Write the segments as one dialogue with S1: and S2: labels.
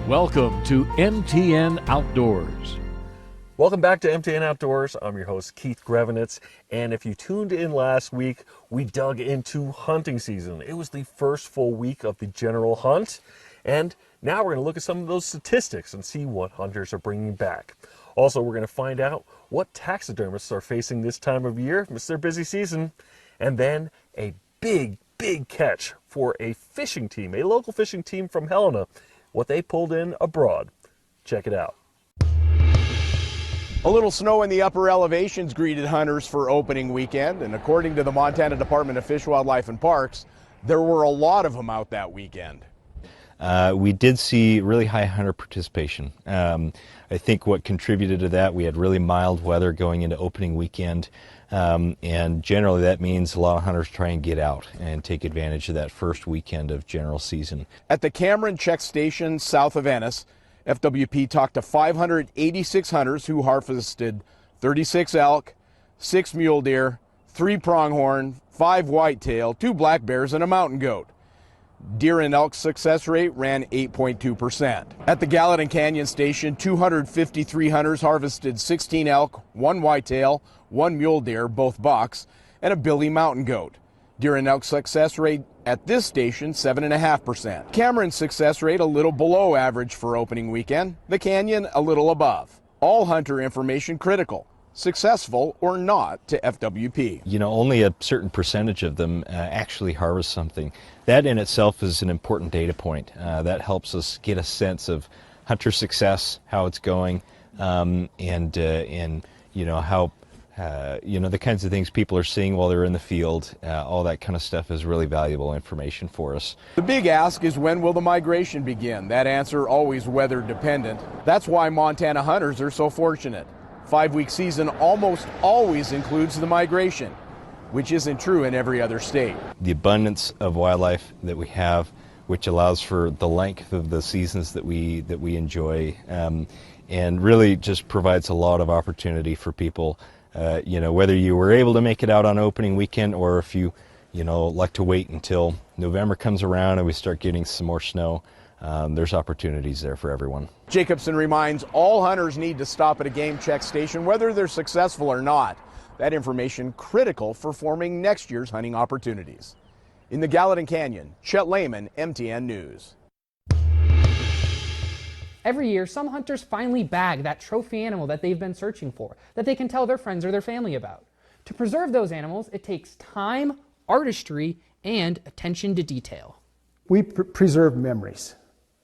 S1: Welcome to MTN Outdoors.
S2: Welcome back to MTN Outdoors. I'm your host, Keith Grevenitz. And if you tuned in last week, we dug into hunting season. It was the first full week of the general hunt. And now we're going to look at some of those statistics and see what hunters are bringing back. Also, we're going to find out what taxidermists are facing this time of year. It's their busy season. And then a big catch for a fishing team, a local fishing team from Helena, what they pulled in abroad. Check it out.
S3: A little snow in the upper elevations greeted hunters for opening weekend, and according to the Montana Department of Fish, Wildlife and Parks, there were a lot of them out that weekend.
S4: We did see really high hunter participation. I think what contributed to that, we had really mild weather going into opening weekend, and generally that means a lot of hunters try and get out and take advantage of that first weekend of general season.
S3: At the Cameron Check Station south of Ennis, FWP talked to 586 hunters who harvested 36 elk, 6 mule deer, 3 pronghorn, 5 whitetail, 2 black bears, and a mountain goat. Deer and elk success rate ran 8.2%. At the Gallatin Canyon Station, 253 hunters harvested 16 elk, 1 whitetail, 1 mule deer, both bucks, and a billy mountain goat. Deer and elk success rate at this station, 7.5%. Cameron's success rate a little below average for opening weekend. The Canyon a little above. All hunter information critical, successful or not to FWP.
S4: You know, only a certain percentage of them actually harvest something. That in itself is an important data point. That helps us get a sense of hunter success, how it's going, and you know how. The kinds of things people are seeing while they're in the field, all that kind of stuff is really valuable information for us.
S3: The big ask is, when will the migration begin? That answer always weather dependent. That's why Montana hunters are so fortunate. 5-week season almost always includes the migration, which isn't true in every other state.
S4: The abundance of wildlife that we have, which allows for the length of the seasons that we enjoy, and really just provides a lot of opportunity for people. Whether you were able to make it out on opening weekend, or if you like to wait until November comes around and we start getting some more snow, there's opportunities there for everyone.
S3: Jacobson reminds all hunters need to stop at a game check station, whether they're successful or not. That information critical for forming next year's hunting opportunities. In the Gallatin Canyon, Chet Lehman, MTN News.
S5: Every year, some hunters finally bag that trophy animal that they've been searching for, that they can tell their friends or their family about. To preserve those animals, it takes time, artistry, and attention to detail.
S6: We preserve memories.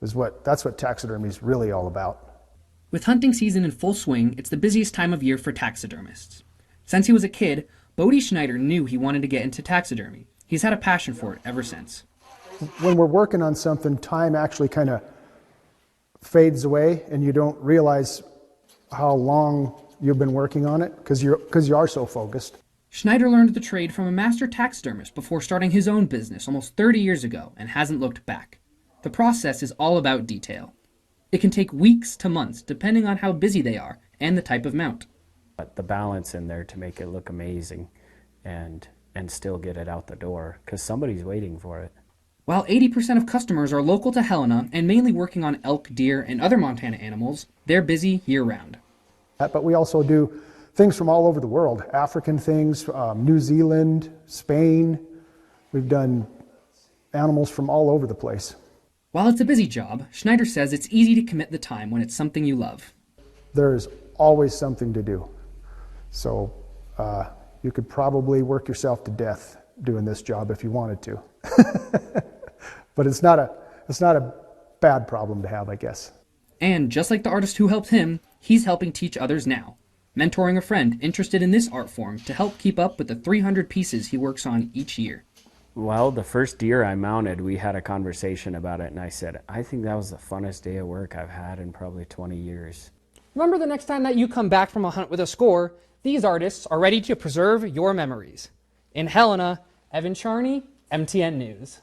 S6: That's what taxidermy is really all about.
S7: With hunting season in full swing, it's the busiest time of year for taxidermists. Since he was a kid, Bodie Schneider knew he wanted to get into taxidermy. He's had a passion for it ever since.
S6: When we're working on something, time actually kind of fades away, and you don't realize how long you've been working on it because you are so focused.
S7: Schneider learned the trade from a master taxidermist before starting his own business almost 30 years ago and hasn't looked back. The process is all about detail. It can take weeks to months depending on how busy they are and the type of mount.
S8: But the balance in there to make it look amazing and still get it out the door because somebody's waiting for it.
S7: While 80% of customers are local to Helena and mainly working on elk, deer, and other Montana animals, they're busy year-round.
S6: But we also do things from all over the world, African things, New Zealand, Spain. We've done animals from all over the place.
S7: While it's a busy job, Schneider says it's easy to commit the time when it's something you love.
S6: There's always something to do. So you could probably work yourself to death doing this job if you wanted to. But it's not a bad problem to have, I guess.
S7: And just like the artist who helped him, he's helping teach others now, mentoring a friend interested in this art form to help keep up with the 300 pieces he works on each year.
S8: Well, the first deer I mounted, we had a conversation about it, and I said, I think that was the funnest day of work I've had in probably 20 years.
S5: Remember, the next time that you come back from a hunt with a score, these artists are ready to preserve your memories. In Helena, Evan Charney, MTN News.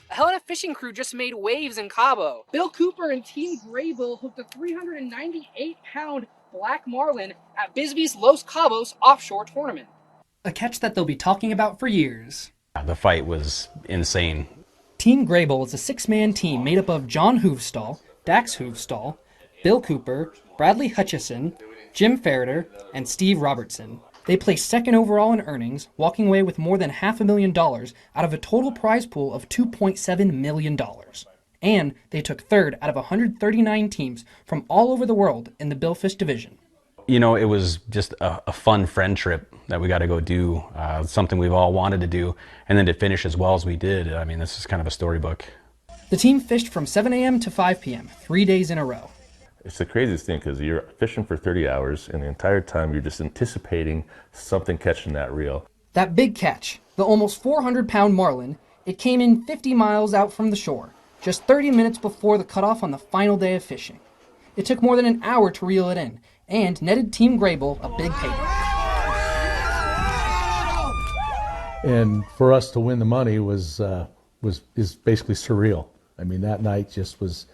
S9: A Helena fishing crew just made waves in Cabo. Bill Cooper and Team Graybill hooked a 398-pound black marlin at Bisbee's Los Cabos offshore tournament.
S7: A catch that they'll be talking about for years.
S10: The fight was insane.
S7: Team Grable is a six-man team made up of John Hoovstall, Dax Hoovstall, Bill Cooper, Bradley Hutchison, Jim Ferreter, and Steve Robertson. They placed second overall in earnings, walking away with more than $500,000 out of a total prize pool of $2.7 million. And they took third out of 139 teams from all over the world in the billfish division.
S10: You know, it was just a fun friend trip that we got to go do, something we've all wanted to do, and then to finish as well as we did. I mean, this is kind of a storybook.
S7: The team fished from 7 a.m. to 5 p.m., 3 days in a row.
S11: It's the craziest thing because you're fishing for 30 hours and the entire time you're just anticipating something catching that reel.
S7: That big catch, the almost 400-pound marlin, it came in 50 miles out from the shore, just 30 minutes before the cutoff on the final day of fishing. It took more than an hour to reel it in, and netted Team Grable a big payday.
S12: And for us to win the money is basically surreal. I mean, that night just was,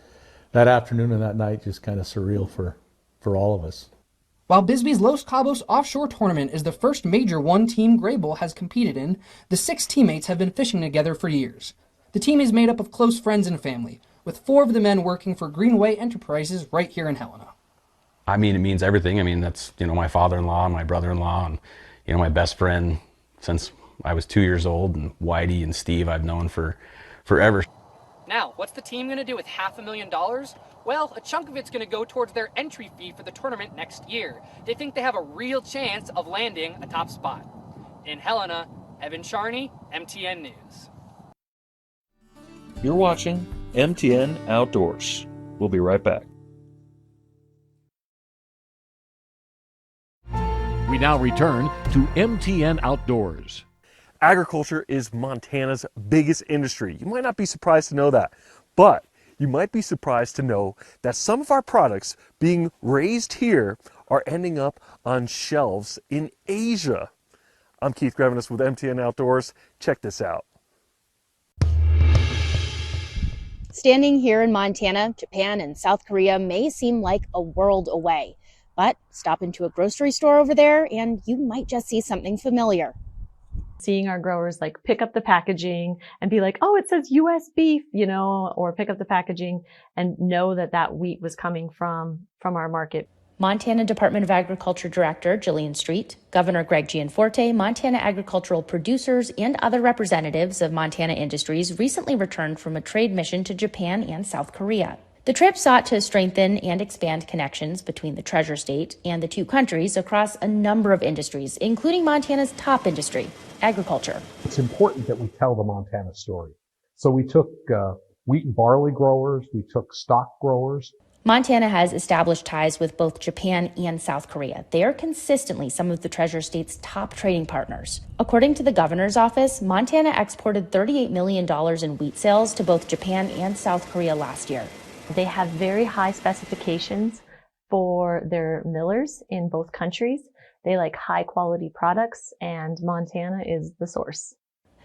S12: that afternoon and that night just kind of surreal for all of us.
S7: While Bisbee's Los Cabos Offshore Tournament is the first major one Team Grable has competed in, the 6 teammates have been fishing together for years. The team is made up of close friends and family, with 4 of the men working for Greenway Enterprises right here in Helena.
S10: I mean, it means everything. I mean, that's, you know, my father-in-law, my brother-in-law, and, you know, my best friend since I was 2 years old, and Whitey and Steve I've known for forever.
S9: Now, what's the team going to do with $500,000? Well, a chunk of it's going to go towards their entry fee for the tournament next year. They think they have a real chance of landing a top spot. In Helena, Evan Charney, MTN News.
S2: You're watching MTN Outdoors. We'll be right back.
S1: We now return to MTN Outdoors.
S2: Agriculture is Montana's biggest industry. You might not be surprised to know that, but you might be surprised to know that some of our products being raised here are ending up on shelves in Asia. I'm Keith Grevenis with MTN Outdoors. Check this out.
S13: Standing here in Montana, Japan and South Korea may seem like a world away, but stop into a grocery store over there and you might just see something familiar.
S14: Seeing our growers like pick up the packaging and be like, oh, it says US beef, you know, or pick up the packaging and know that that wheat was coming from our market.
S13: Montana Department of Agriculture Director Jillian Street, Governor Greg Gianforte, Montana agricultural producers, and other representatives of Montana industries recently returned from a trade mission to Japan and South Korea. The trip sought to strengthen and expand connections between the Treasure State and the two countries across a number of industries, including Montana's top industry, agriculture.
S15: It's important that we tell the Montana story. So we took wheat and barley growers, we took stock growers.
S13: Montana has established ties with both Japan and South Korea. They are consistently some of the Treasure State's top trading partners. According to the governor's office, Montana exported $38 million in wheat sales to both Japan and South Korea last year.
S14: They have very high specifications for their millers in both countries. They like high quality products, and Montana is the source.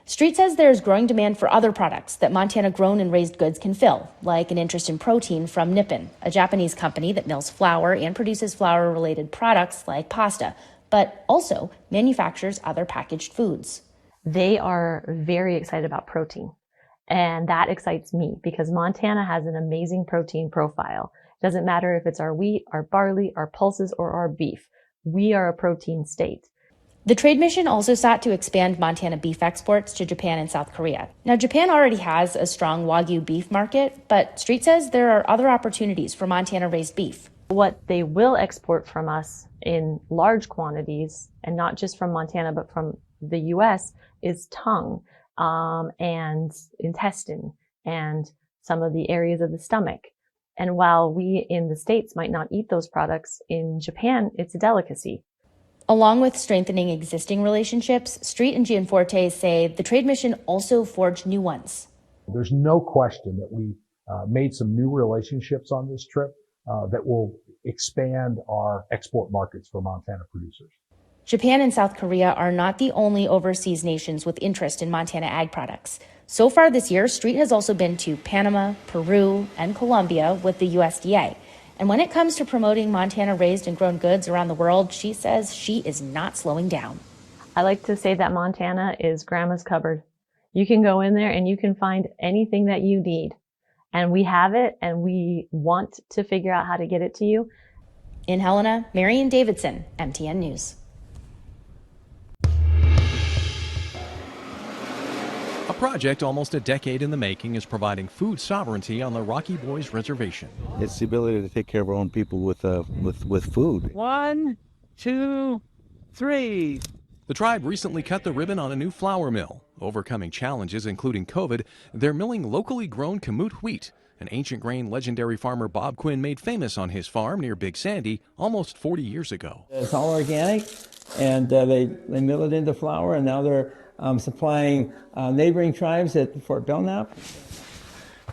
S13: Street says there's growing demand for other products that Montana grown and raised goods can fill, like an interest in protein from Nippon, a Japanese company that mills flour and produces flour-related products like pasta, but also manufactures other packaged foods.
S14: They are very excited about protein. And that excites me because Montana has an amazing protein profile. It doesn't matter if it's our wheat, our barley, our pulses, or our beef. We are a protein state.
S13: The trade mission also sought to expand Montana beef exports to Japan and South Korea. Now, Japan already has a strong Wagyu beef market, but Street says there are other opportunities for Montana-raised beef.
S14: What they will export from us in large quantities, and not just from Montana, but from the U.S., is tongue. And intestine and some of the areas of the stomach. And while we in the States might not eat those products, in Japan, it's a delicacy.
S13: Along with strengthening existing relationships, Street and Gianforte say the trade mission also forged new ones.
S15: There's no question that we made some new relationships on this trip that will expand our export markets for Montana producers.
S13: Japan and South Korea are not the only overseas nations with interest in Montana ag products. So far this year, Street has also been to Panama, Peru, and Colombia with the USDA. And when it comes to promoting Montana-raised and grown goods around the world, she says she is not slowing down.
S14: I like to say that Montana is grandma's cupboard. You can go in there and you can find anything that you need. And we have it, and we want to figure out how to get it to you.
S13: In Helena, Marion Davidson, MTN News.
S16: A project almost a decade in the making is providing food sovereignty on the Rocky Boys Reservation.
S17: It's the ability to take care of our own people with food.
S18: 1, 2, 3.
S16: The tribe recently cut the ribbon on a new flour mill. Overcoming challenges including COVID, they're milling locally grown Kamut wheat, an ancient grain legendary farmer Bob Quinn made famous on his farm near Big Sandy almost 40 years ago.
S18: It's all organic, and they mill it into flour, and now they're supplying neighboring tribes at Fort Belknap.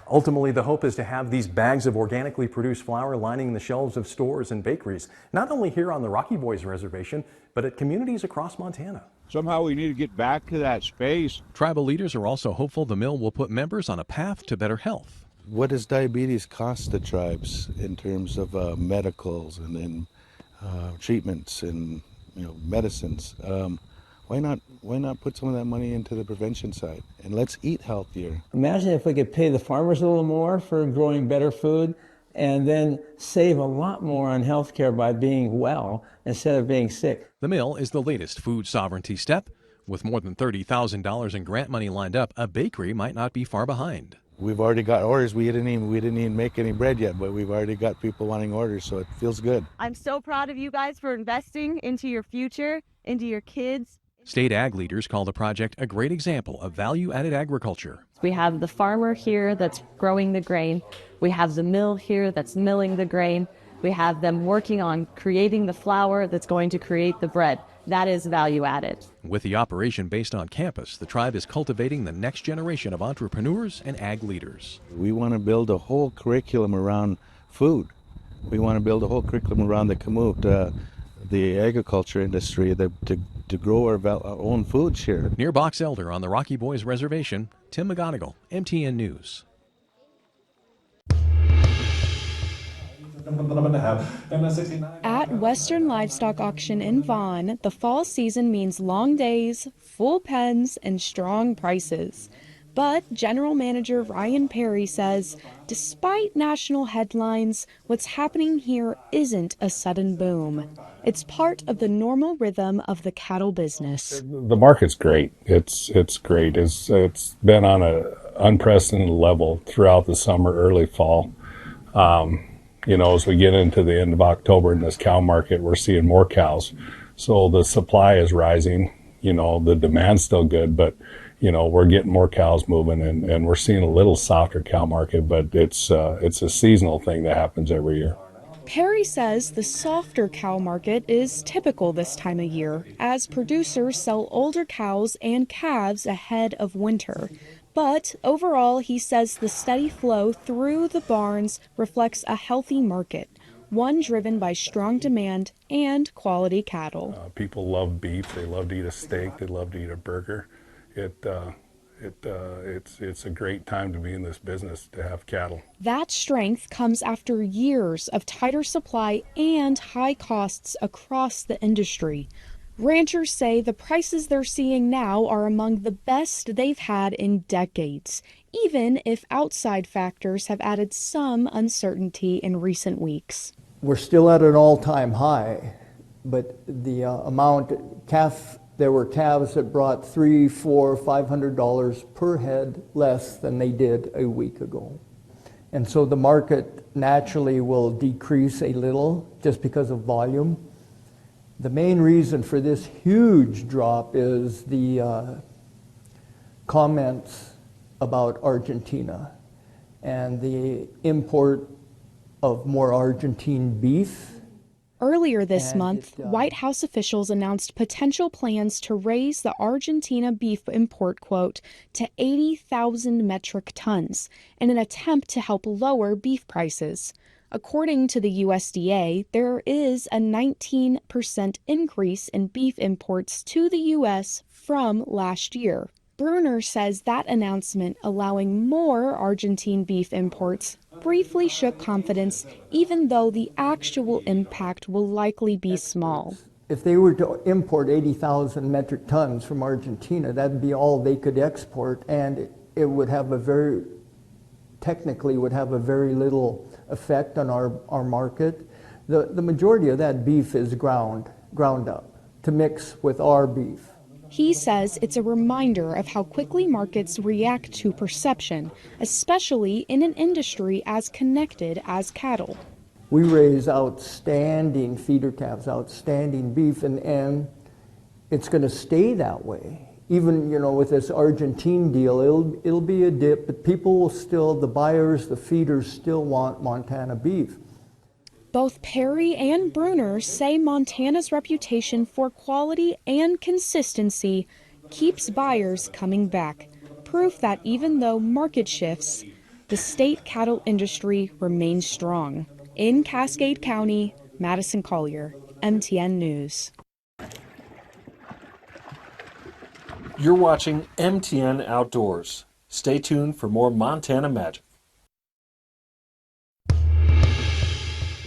S19: Ultimately, the hope is to have these bags of organically produced flour lining the shelves of stores and bakeries, not only here on the Rocky Boys Reservation, but at communities across Montana.
S20: Somehow we need to get back to that space.
S16: Tribal leaders are also hopeful the mill will put members on a path to better health.
S17: What does diabetes cost the tribes in terms of medicals and treatments and medicines? Why not put some of that money into the prevention side, and let's eat healthier.
S18: Imagine if we could pay the farmers a little more for growing better food, and then save a lot more on health care by being well instead of being sick.
S16: The mill is the latest food sovereignty step. With more than $30,000 in grant money lined up, a bakery might not be far behind.
S17: We've already got orders. We didn't even make any bread yet, but we've already got people wanting orders, so it feels good.
S21: I'm so proud of you guys for investing into your future, into your kids.
S16: State ag leaders call the project a great example of value-added agriculture.
S14: We have the farmer here that's growing the grain. We have the mill here that's milling the grain. We have them working on creating the flour that's going to create the bread. That is value added.
S16: With the operation based on campus, the tribe is cultivating the next generation of entrepreneurs and ag leaders.
S17: We want to build a whole curriculum around food. We want to build a whole curriculum around the Kamut, the agriculture industry, to grow our own foods here.
S16: Near Box Elder on the Rocky Boys Reservation, Tim McGonigal, MTN News.
S22: At Western Livestock Auction in Vaughan, the fall season means long days, full pens, and strong prices. But General Manager Ryan Perry says, despite national headlines, what's happening here isn't a sudden boom. It's part of the normal rhythm of the cattle business.
S23: The market's great. It's great. It's been on an unprecedented level throughout the summer, early fall. As we get into the end of October in this cow market, we're seeing more cows. So the supply is rising. The demand's still good, but we're getting more cows moving, and we're seeing a little softer cow market, but it's a seasonal thing that happens every year.
S22: Perry says the softer cow market is typical this time of year, as producers sell older cows and calves ahead of winter. But overall, he says the steady flow through the barns reflects a healthy market, one driven by strong demand and quality cattle.
S23: People love beef. They love to eat a steak. They love to eat a burger. It's a great time to be in this business, to have cattle.
S22: That strength comes after years of tighter supply and high costs across the industry. Ranchers say the prices they're seeing now are among the best they've had in decades, even if outside factors have added some uncertainty in recent weeks.
S24: We're still at an all-time high, but the there were calves that brought $300, $400, $500 per head less than they did a week ago. And so the market naturally will decrease a little just because of volume. The main reason for this huge drop is the comments about Argentina and the import of more Argentine beef.
S22: Earlier this month, White House officials announced potential plans to raise the Argentina beef import quota to 80,000 metric tons in an attempt to help lower beef prices. According to the USDA, there is a 19% increase in beef imports to the U.S. from last year. Bruner says that announcement allowing more Argentine beef imports briefly shook confidence, even though the actual impact will likely be small.
S24: If they were to import 80,000 metric tons from Argentina, that'd be all they could export, and it would have technically would have a very little effect on our market. The majority of that beef is ground up to mix with our beef.
S22: He says it's a reminder of how quickly markets react to perception, especially in an industry as connected as cattle.
S24: We raise outstanding feeder calves, outstanding beef, and it's going to stay that way. Even, with this Argentine deal, it'll be a dip, but people will still, the buyers, the feeders still want Montana beef.
S22: Both Perry and Bruner say Montana's reputation for quality and consistency keeps buyers coming back, proof that even though market shifts, the state cattle industry remains strong. In Cascade County, Madison Collier, MTN News.
S2: You're watching MTN Outdoors. Stay tuned for more Montana magic.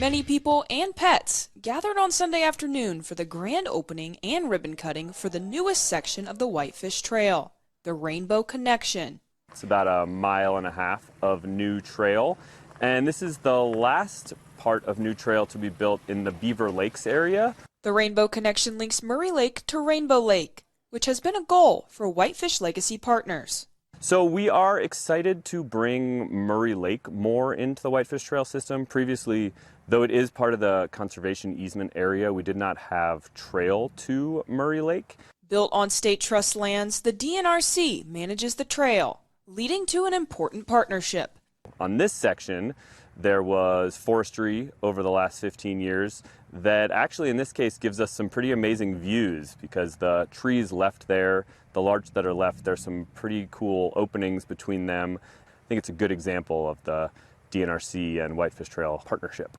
S3: Many people and pets gathered on Sunday afternoon for the grand opening and ribbon cutting for the newest section of the Whitefish Trail, the Rainbow Connection.
S4: It's about a mile and a half of new trail, and this is the last part of new trail to be built in the Beaver Lakes area.
S3: The Rainbow Connection links Murray Lake to Rainbow Lake, which has been a goal for Whitefish Legacy partners.
S4: So we are excited to bring Murray Lake more into the Whitefish Trail system. Previously, though it is part of the conservation easement area, we did not have trail to Murray Lake.
S3: Built on state trust lands, the DNRC manages the trail, leading to an important partnership.
S4: On this section, there was forestry over the last 15 years that actually in this case gives us some pretty amazing views because the trees left there, the larch that are left, there's some pretty cool openings between them. I think it's a good example of the DNRC and Whitefish Trail partnership.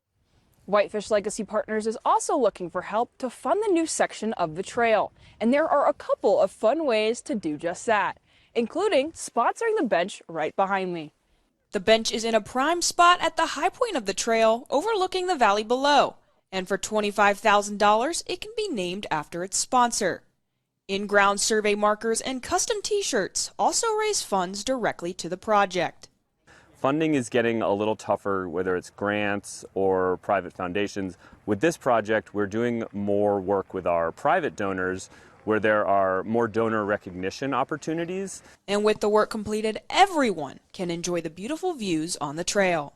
S3: Whitefish Legacy Partners is also looking for help to fund the new section of the trail, and there are a couple of fun ways to do just that, including sponsoring the bench right behind me. The bench is in a prime spot at the high point of the trail, overlooking the valley below, and for $25,000, it can be named after its sponsor. In-ground survey markers and custom t-shirts also raise funds directly to the project.
S4: Funding is getting a little tougher, whether it's grants or private foundations. With this project, we're doing more work with our private donors where there are more donor recognition opportunities.
S3: And with the work completed, everyone can enjoy the beautiful views on the trail.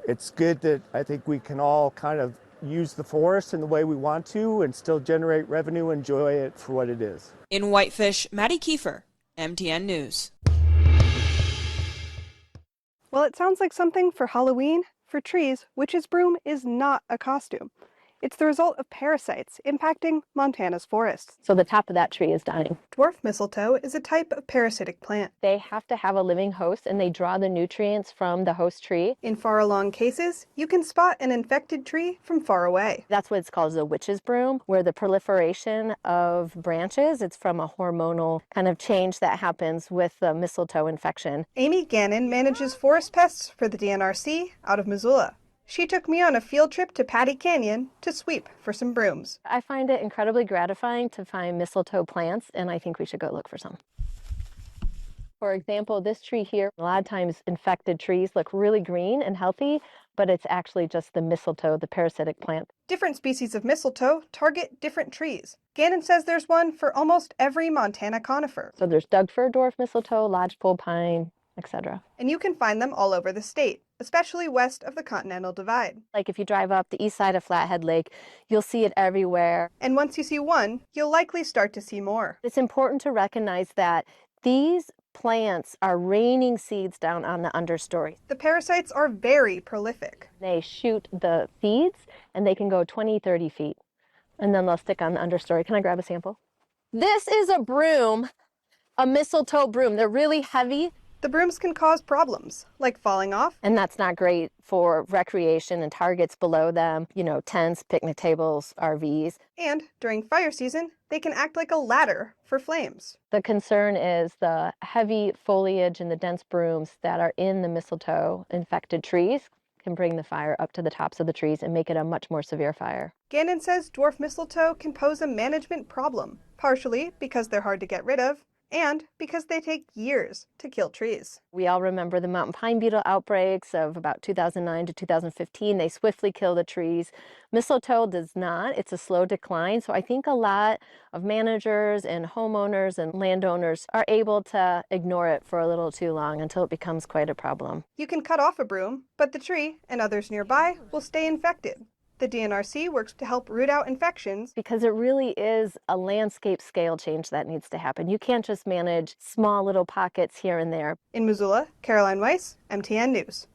S6: It's good that I think we can all kind of use the forest in the way we want to and still generate revenue and enjoy it for what it is.
S3: In Whitefish, Maddie Kiefer, MTN News.
S8: Well, it sounds like something for Halloween. For trees, witch's broom is not a costume. It's the result of parasites impacting Montana's forests.
S25: So the top of that tree is dying.
S8: Dwarf mistletoe is a type of parasitic plant.
S25: They have to have a living host and they draw the nutrients from the host tree.
S8: In far along cases, you can spot an infected tree from far away.
S25: That's what it's called, the witch's broom, where the proliferation of branches, it's from a hormonal kind of change that happens with the mistletoe infection.
S8: Amy Gannon manages forest pests for the DNRC out of Missoula. She took me on a field trip to Patty Canyon to sweep for some brooms.
S25: I find it incredibly gratifying to find mistletoe plants, and I think we should go look for some. For example, this tree here, a lot of times infected trees look really green and healthy, but it's actually just the mistletoe, the parasitic plant.
S8: Different species of mistletoe target different trees. Gannon says there's one for almost every Montana conifer.
S25: So there's Doug fir dwarf mistletoe, lodgepole pine, etc.
S8: And you can find them all over the state, especially west of the Continental Divide.
S25: Like if you drive up the east side of Flathead Lake, you'll see it everywhere.
S8: And once you see one, you'll likely start to see more.
S25: It's important to recognize that these plants are raining seeds down on the understory.
S8: The parasites are very prolific.
S25: They shoot the seeds and they can go 20, 30 feet. And then they'll stick on the understory. Can I grab a sample? This is a broom, a mistletoe broom. They're really heavy.
S8: The brooms can cause problems, like falling off.
S25: And that's not great for recreation and targets below them, tents, picnic tables, RVs.
S8: And during fire season, they can act like a ladder for flames.
S25: The concern is the heavy foliage and the dense brooms that are in the mistletoe infected trees can bring the fire up to the tops of the trees and make it a much more severe fire.
S8: Gannon says dwarf mistletoe can pose a management problem, partially because they're hard to get rid of, and because they take years to kill trees.
S25: We all remember the mountain pine beetle outbreaks of about 2009 to 2015. They swiftly kill the trees. Mistletoe does not. It's a slow decline. So I think a lot of managers and homeowners and landowners are able to ignore it for a little too long until it becomes quite a problem.
S8: You can cut off a broom, but the tree and others nearby will stay infected. The DNRC works to help root out infections
S25: because it really is a landscape scale change that needs to happen. You can't just manage small little pockets here and there.
S8: In Missoula, Caroline Weiss, MTN News.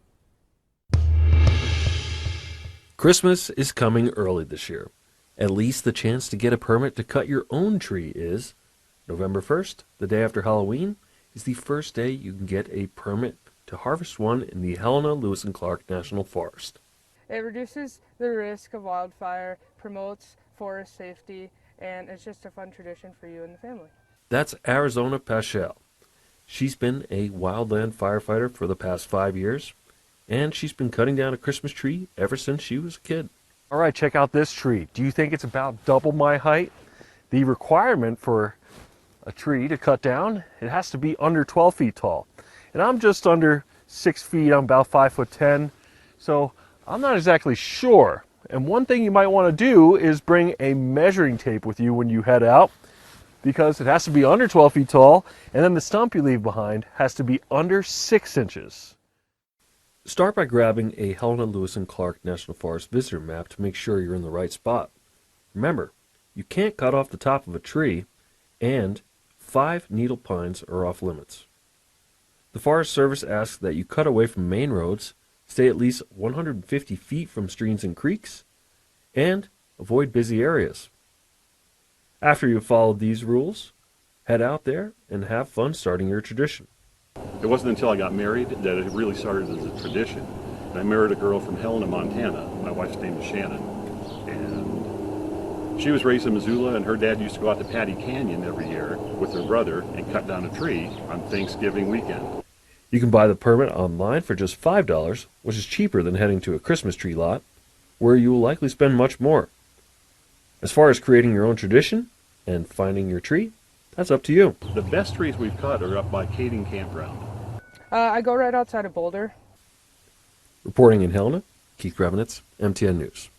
S2: Christmas is coming early this year. At least the chance to get a permit to cut your own tree is. November 1st, the day after Halloween, is the first day you can get a permit to harvest one in the Helena, Lewis and Clark National Forest.
S5: It reduces the risk of wildfire, promotes forest safety, and it's just a fun tradition for you and the family.
S2: That's Arizona Paschal. She's been a wildland firefighter for the past 5 years, and she's been cutting down a Christmas tree ever since she was a kid. All right, check out this tree. Do you think it's about double my height? The requirement for a tree to cut down, it has to be under 12 feet tall. And I'm just under 6 feet, I'm about 5'10", so I'm not exactly sure. And one thing you might want to do is bring a measuring tape with you when you head out, because it has to be under 12 feet tall, and then the stump you leave behind has to be under 6 inches. Start by grabbing a Helena, Lewis and Clark National Forest visitor map to make sure you're in the right spot. Remember, you can't cut off the top of a tree, and 5 needle pines are off limits. The Forest Service asks that you cut away from main roads, stay at least 150 feet from streams and creeks, and avoid busy areas. After you've followed these rules, head out there and have fun starting your tradition.
S7: It wasn't until I got married that it really started as a tradition. And I married a girl from Helena, Montana. My wife's name is Shannon. And she was raised in Missoula, and her dad used to go out to Patty Canyon every year with her brother and cut down a tree on Thanksgiving weekend.
S2: You can buy the permit online for just $5, which is cheaper than heading to a Christmas tree lot, where you will likely spend much more. As far as creating your own tradition and finding your tree, that's up to you.
S7: The best trees we've cut are up by Kading Campground.
S5: I go right outside of Boulder.
S2: Reporting in Helena, Keith Gravenitz, MTN News.